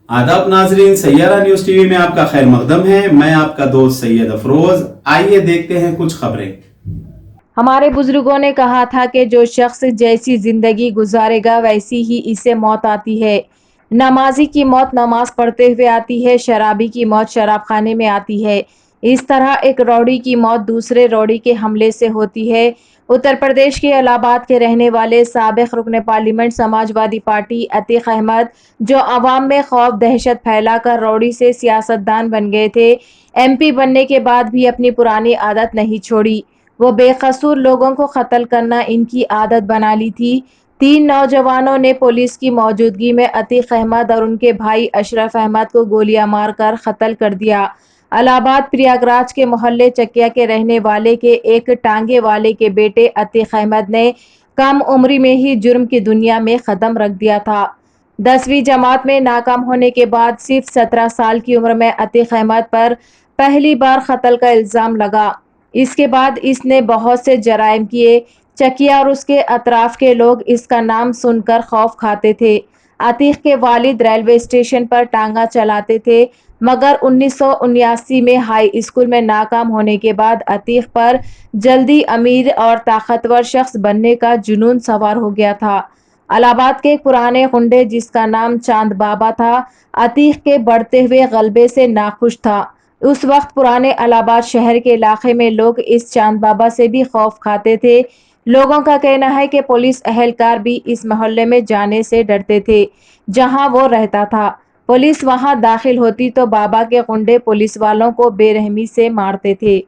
आदाब नाजरीन, Saiyaara news TV में आपका खैर मकदम है। मैं आपका दोस्त सैयद अफरोज। आइए देखते हैं कुछ खबरें। हमारे बुजुर्गों ने कहा था कि जो शख्स जैसी जिंदगी गुजारेगा वैसी ही इसे मौत आती है। नमाजी की मौत नमाज पढ़ते हुए आती है, शराबी की मौत शराब खाने में आती है। इस तरह एक रौडी की मौत दूसरे रौडी के हमले से होती है। उत्तर प्रदेश के इलाहाबाद के रहने वाले साबिक रुकन पार्लियामेंट समाजवादी पार्टी अतीक अहमद, जो अवाम में खौफ दहशत फैलाकर रौडी से सियासतदान बन गए थे, MP बनने के बाद भी अपनी पुरानी आदत नहीं छोड़ी। वो बेकसूर लोगों को कत्ल करना इनकी आदत बना ली थी। 3 नौजवानों ने पुलिस की मौजूदगी में अतीक अहमद और उनके भाई अशरफ अहमद को गोलियां मारकर कत्ल कर दिया। इलाहाबाद प्रयागराज के मोहल्ले चकिया के रहने वाले के एक टांगे वाले के बेटे अतीक अहमद ने कम उम्र में ही जुर्म की दुनिया में कदम रख दिया था। 10वीं जमात में नाकाम होने के बाद सिर्फ 17 साल की उम्र में अतीक अहमद पर पहली बार कत्ल का इल्जाम लगा। इसके बाद इसने बहुत से जराइम किए। चकिया और उसके अतराफ के लोग इसका नाम सुनकर खौफ खाते थे। अतीक के वालिद रेलवे स्टेशन पर टांगा चलाते थे, मगर 1979 में हाई स्कूल में नाकाम होने के बाद अतीक पर जल्दी अमीर और ताकतवर शख्स बनने का जुनून सवार हो गया था। इलाहाबाद के पुराने गुंडे जिसका नाम चांद बाबा था, अतीक के बढ़ते हुए गलबे से नाखुश था। उस वक्त पुराने इलाहाबाद शहर के इलाके में लोग इस चांद बाबा से भी खौफ खाते थे। लोगों का कहना है कि पुलिस अहलकार भी इस मोहल्ले में जाने से डरते थे जहां वो रहता था। पुलिस वहां दाखिल होती तो बाबा के गुंडे पुलिस वालों को बेरहमी से मारते थे।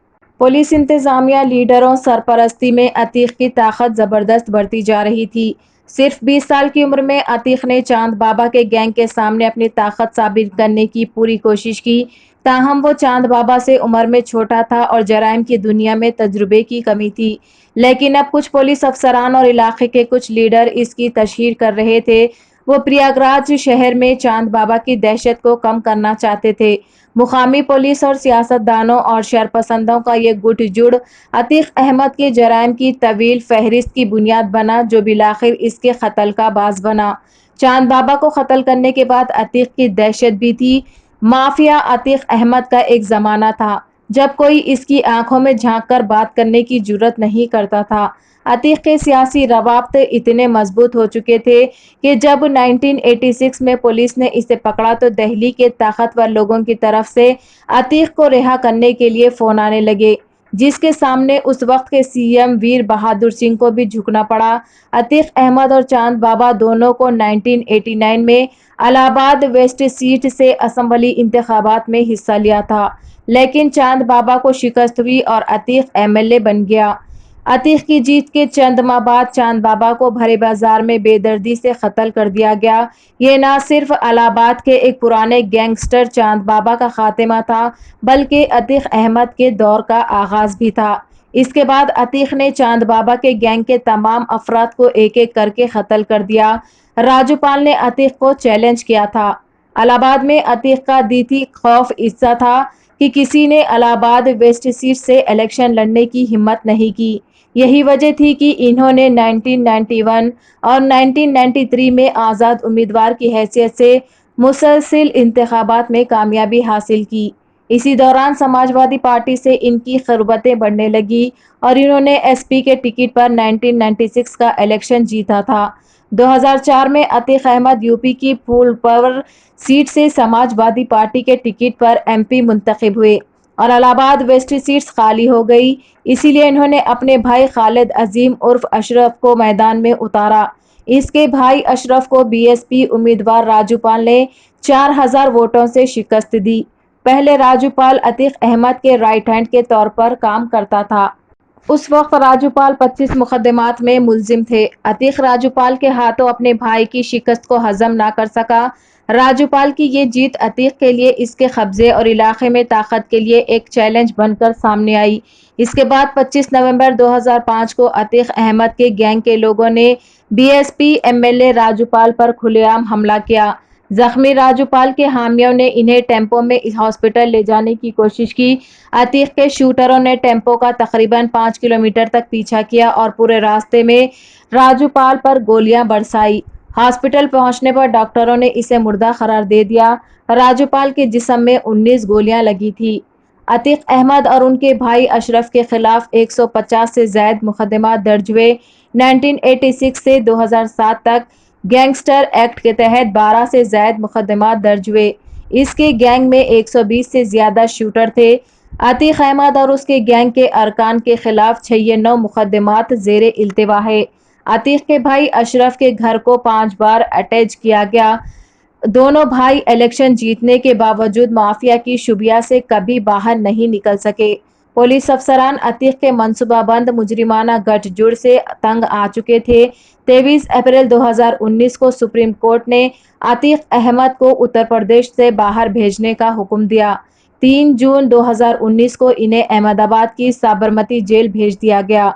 पुलिस इंतजामिया लीडरों सरपरस्ती में अतीक की ताकत जबरदस्त बढ़ती जा रही थी। सिर्फ 20 साल की उम्र में अतीक ने चांद बाबा के गैंग के सामने अपनी ताकत साबित करने की पूरी कोशिश की। ताहम वो चांद बाबा से उम्र में छोटा था और जराइम की दुनिया में तजुर्बे की कमी थी। लेकिन अब कुछ पुलिस अफसरान और इलाके के कुछ लीडर इसकी तशहीर कर रहे थे। वो प्रयागराज शहर में चांद बाबा की दहशत को कम करना चाहते थे। मुकामी पुलिस और सियासतदानों और शरपसंदों का ये गुटजुड़ अतीक अहमद के जराइम की तवील फहरिस्त की बुनियाद बना, जो बिलाखिर इसके कत्ल का बाज बना। चांद बाबा को कत्ल करने के बाद अतीक की दहशत भी थी। माफिया अतीक अहमद का एक जमाना था जब कोई इसकी आंखों में झांक कर बात करने की जुर्रत नहीं करता था। अतीक के सियासी रवाब्त इतने मजबूत हो चुके थे कि जब 1986 में पुलिस ने इसे पकड़ा तो दिल्ली के ताकतवर लोगों की तरफ से अतीक को रिहा करने के लिए फोन आने लगे, जिसके सामने उस वक्त के CM वीर बहादुर सिंह को भी झुकना पड़ा। अतीक अहमद और चांद बाबा दोनों को 1989 में इलाहाबाद वेस्ट सीट से असम्बली इंतखाबात में हिस्सा लिया था, लेकिन चांद बाबा को शिकस्त हुई और अतीक MLA बन गया। अतीक की जीत के चंद माह बाद चांद बाबा को भरे बाजार में बेदर्दी से कत्ल कर दिया गया। ये न सिर्फ इलाहाबाद के एक पुराने गैंगस्टर चांद बाबा का खात्मा था, बल्कि अतीक अहमद के दौर का आगाज भी था। इसके बाद अतीक ने चांद बाबा के गैंग के तमाम अफराद को एक एक करके कत्ल कर दिया। राज्यपाल ने अतीक को चैलेंज किया था। इलाहाबाद में अतीक का दीती खौफ इससा था कि किसी ने इलाहाबाद वेस्ट सीट से इलेक्शन लड़ने की हिम्मत नहीं की। यही वजह थी कि इन्होंने 1991 और 1993 में आज़ाद उम्मीदवार की हैसियत से मुसलसिल इंतखाबात में कामयाबी हासिल की। इसी दौरान समाजवादी पार्टी से इनकी खिरबतें बढ़ने लगी और इन्होंने SP के टिकट पर 1996 का इलेक्शन जीता था। 2004 में अतीक अहमद UP की फूलपुर सीट से समाजवादी पार्टी के टिकट पर MP मुंतखब हुए और इलाहाबाद वेस्ट सीट्स खाली हो गई। इसीलिए इन्होंने अपने भाई खालिद अजीम उर्फ अशरफ को मैदान में उतारा। इसके भाई अशरफ को BSP उम्मीदवार राज्यपाल ने 4000 वोटों से शिकस्त दी। पहले राज्यपाल अतीक अहमद के राइट हैंड के तौर पर काम करता था। उस वक्त राज्यपाल 25 मुकदमात में मुलजिम थे। अतीक राज्यपाल के हाथों अपने भाई की शिकस्त को हजम ना कर सका। राज्यपाल की ये जीत अतीक के लिए इसके कब्जे और इलाके में ताकत के लिए एक चैलेंज बनकर सामने आई। इसके बाद 25 नवंबर 2005 को अतीक अहमद के गैंग के लोगों ने BSP MLA राज्यपाल पर खुलेआम हमला किया। जख्मी राज्यपाल के हामियों ने इन्हें टेम्पो में हॉस्पिटल ले जाने की कोशिश की। अतीक के शूटरों ने टेम्पो का तकरीबन 5 किलोमीटर तक पीछा किया और पूरे रास्ते में राज्यपाल पर गोलियां बरसाई। हॉस्पिटल पहुंचने पर डॉक्टरों ने इसे मुर्दा करार दे दिया। राजूपाल के जिस्म में 19 गोलियां लगी थी। अतीक अहमद और उनके भाई अशरफ के खिलाफ 150 से ज्यादा मुकदमा दर्ज हुए। 1986 से 2007 तक गैंगस्टर एक्ट के तहत 12 से ज्यादा मुकदमा दर्ज हुए। इसके गैंग में 120 से ज्यादा शूटर थे। अतीक अहमद और उसके गैंग के अरकान के खिलाफ 96 मुकदमात जेर इल्तिवा है। अतीक के भाई अशरफ के घर को 5 बार अटैच किया गया। दोनों भाई इलेक्शन जीतने के बावजूद माफिया की शुबिया से कभी बाहर नहीं निकल सके। पुलिस अफसरान अतीक के मंसूबाबंद मुजरिमाना गठजोड़ से तंग आ चुके थे। 23 अप्रैल 2019 को सुप्रीम कोर्ट ने अतीक अहमद को उत्तर प्रदेश से बाहर भेजने का हुक्म दिया। 3 जून 2019 को इन्हें अहमदाबाद की साबरमती जेल भेज दिया गया।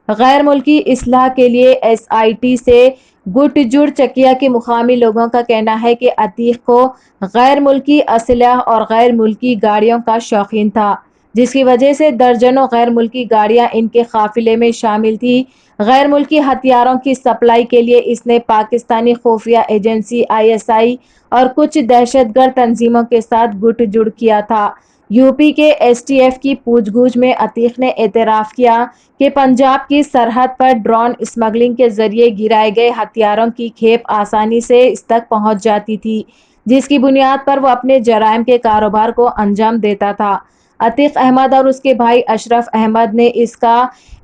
गैर मुल्की इस्लाह के लिए SIT से गुटजुड़ चकिया के मुकामी लोगों का कहना है कि अतीक को गैर मुल्की असलह और गैर मुल्की गाड़ियों का शौकीन था, जिसकी वजह से दर्जनों गैर मुल्की गाड़ियां इनके काफिले में शामिल थी। गैर मुल्की हथियारों की सप्लाई के लिए इसने पाकिस्तानी खुफिया एजेंसी ISI और कुछ दहशतगर्द तंजीमों के साथ गुटजुड़ किया था। यूपी के STF की पूछगछ में अतीक ने एतराफ़ किया कि पंजाब की सरहद पर ड्रोन स्मगलिंग के जरिए गिराए गए हथियारों की खेप आसानी से इस तक पहुंच जाती थी, जिसकी बुनियाद पर वो अपने जराइम के कारोबार को अंजाम देता था। अतीक अहमद और उसके भाई अशरफ अहमद ने इसका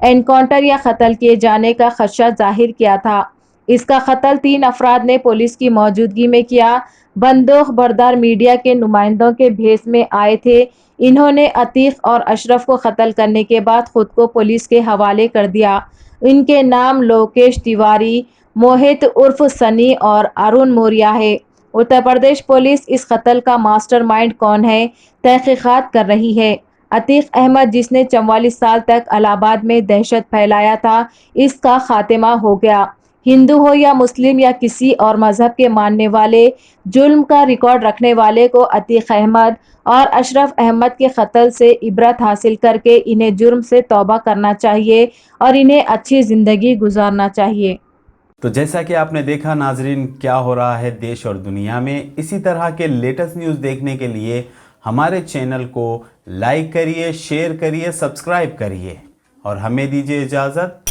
एनकाउंटर या कत्ल किए जाने का खदशा जाहिर किया था। इसका कत्ल 3 अफराद ने पुलिस की मौजूदगी में किया। बंदूक बरदार मीडिया के नुमाइंदों के भेस में आए थे। इन्होंने अतीक और अशरफ को कत्ल करने के बाद खुद को पुलिस के हवाले कर दिया। इनके नाम लोकेश तिवारी, मोहित उर्फ सनी और अरुण मौर्या है। उत्तर प्रदेश पुलिस इस कत्ल का मास्टरमाइंड कौन है, तहकीकात कर रही है। अतीक अहमद, जिसने 44 साल तक इलाहाबाद में दहशत फैलाया था, इसका खात्मा हो गया। हिंदू हो या मुस्लिम या किसी और मजहब के मानने वाले, जुल्म का रिकॉर्ड रखने वाले को अतीक अहमद और अशरफ अहमद के कत्ल से इबरत हासिल करके इन्हें जुर्म से तौबा करना चाहिए और इन्हें अच्छी ज़िंदगी गुजारना चाहिए। तो जैसा कि आपने देखा नाजरीन, क्या हो रहा है देश और दुनिया में। इसी तरह के लेटेस्ट न्यूज़ देखने के लिए हमारे चैनल को लाइक करिए, शेयर करिए, सब्सक्राइब करिए और हमें दीजिए इजाज़त।